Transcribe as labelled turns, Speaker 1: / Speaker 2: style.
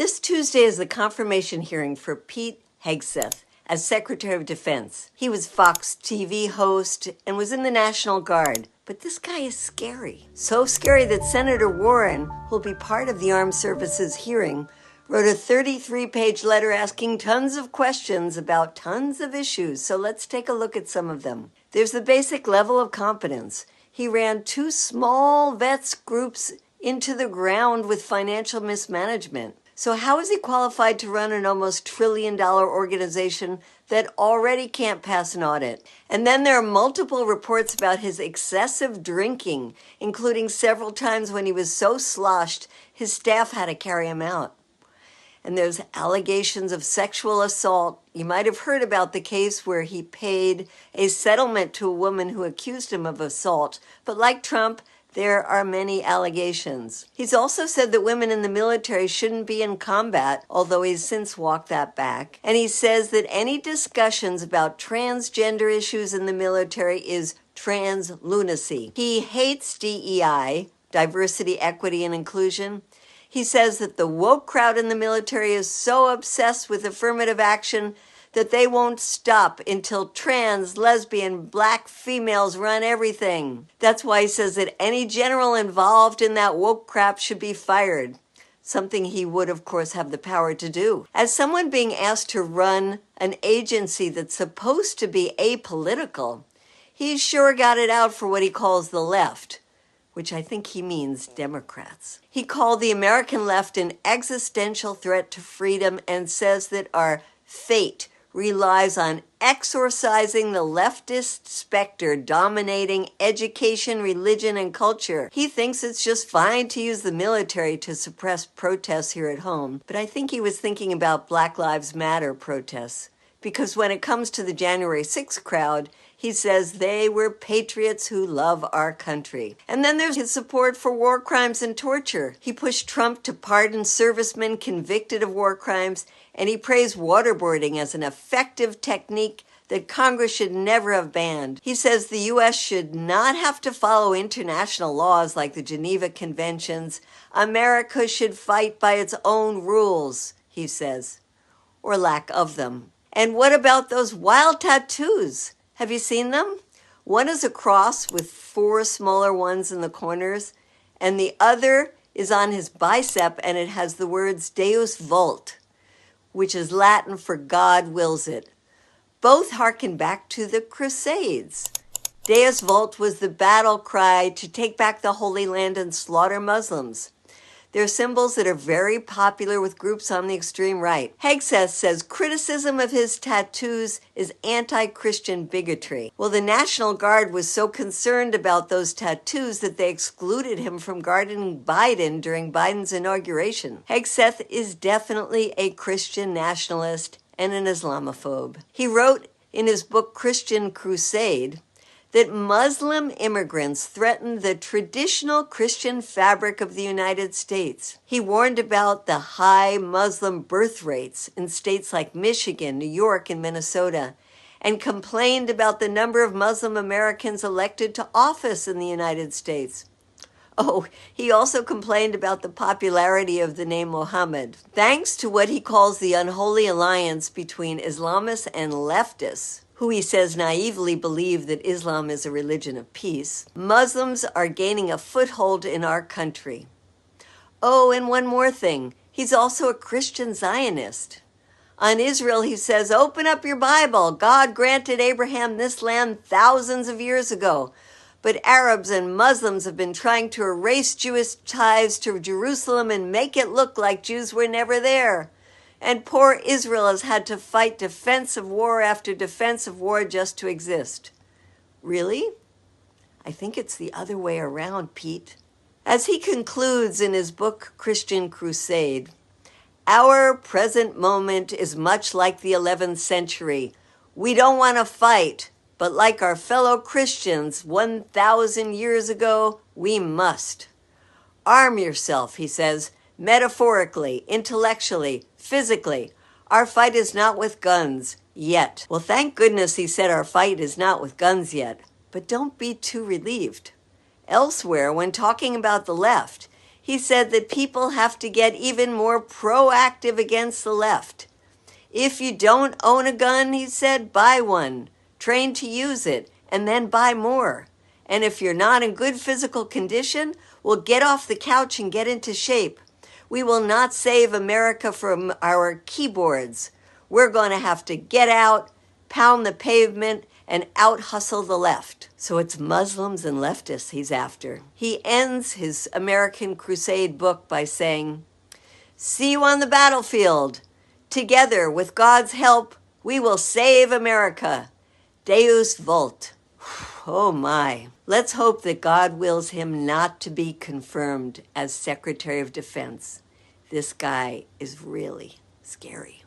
Speaker 1: This Tuesday is the confirmation hearing for Pete Hegseth as Secretary of Defense. He was Fox TV host and was in the National Guard. But this guy is scary. So scary that Senator Warren, who'll be part of the Armed Services hearing, wrote a 33-page letter asking tons of questions about tons of issues. So let's take a look at some of them. There's the basic level of competence. He ran 2 small vets groups into the ground with financial mismanagement. So how is he qualified to run an almost $1 trillion organization that already can't pass an audit? And then there are multiple reports about his excessive drinking, including several times when he was so sloshed, his staff had to carry him out. And there's allegations of sexual assault. You might have heard about the case where he paid a settlement to a woman who accused him of assault. But like Trump, there are many allegations. He's also said that women in the military shouldn't be in combat, although he's since walked that back. And he says that any discussions about transgender issues in the military is trans lunacy. He hates DEI, diversity, equity, and inclusion. He says that the woke crowd in the military is so obsessed with affirmative action that they won't stop until trans, lesbian, black females run everything. That's why he says that any general involved in that woke crap should be fired. Something he would, of course, have the power to do. As someone being asked to run an agency that's supposed to be apolitical, he sure got it out for what he calls the left, which I think he means Democrats. He called the American left an existential threat to freedom and says that our fate relies on exorcising the leftist specter dominating education, religion, and culture. He thinks it's just fine to use the military to suppress protests here at home, but I think he was thinking about Black Lives Matter protests, because when it comes to the January 6th crowd, he says they were patriots who love our country. And then there's his support for war crimes and torture. He pushed Trump to pardon servicemen convicted of war crimes, and he praised waterboarding as an effective technique that Congress should never have banned. He says the U.S. should not have to follow international laws like the Geneva Conventions. America should fight by its own rules, he says, or lack of them. And what about those wild tattoos? Have you seen them? One is a cross with 4 smaller ones in the corners, and the other is on his bicep, and it has the words Deus Vult, which is Latin for God wills it. Both harken back to the Crusades. Deus Vult was the battle cry to take back the Holy Land and slaughter Muslims. They're symbols that are very popular with groups on the extreme right. Hegseth says criticism of his tattoos is anti-Christian bigotry. Well, the National Guard was so concerned about those tattoos that they excluded him from guarding Biden during Biden's inauguration. Hegseth is definitely a Christian nationalist and an Islamophobe. He wrote in his book Christian Crusade that Muslim immigrants threatened the traditional Christian fabric of the United States. He warned about the high Muslim birth rates in states like Michigan, New York, and Minnesota, and complained about the number of Muslim Americans elected to office in the United States. Oh, he also complained about the popularity of the name Mohammed. Thanks to what he calls the unholy alliance between Islamists and leftists, who he says naively believe that Islam is a religion of peace, Muslims are gaining a foothold in our country. Oh, and one more thing. He's also a Christian Zionist. On Israel, he says, open up your Bible. God granted Abraham this land thousands of years ago. But Arabs and Muslims have been trying to erase Jewish ties to Jerusalem and make it look like Jews were never there. And poor Israel has had to fight defensive war after defensive war just to exist. Really? I think it's the other way around, Pete. As he concludes in his book, Christian Crusade, our present moment is much like the 11th century. We don't want to fight, but like our fellow Christians 1,000 years ago, we must. Arm yourself, he says, metaphorically, intellectually, physically. Our fight is not with guns yet. Well, thank goodness he said our fight is not with guns yet. But don't be too relieved. Elsewhere, when talking about the left, He said that people have to get even more proactive against the left. If you don't own a gun, he said, buy one, train to use it, and then buy more. And if you're not in good physical condition, well, get off the couch and get into shape. We will not save America from our keyboards. We're going to have to get out, pound the pavement, and out-hustle the left. So it's Muslims and leftists he's after. He ends his American Crusade book by saying, "See you on the battlefield. Together, with God's help, we will save America. Deus Vult." Oh my. Let's hope that God wills him not to be confirmed as Secretary of Defense. This guy is really scary.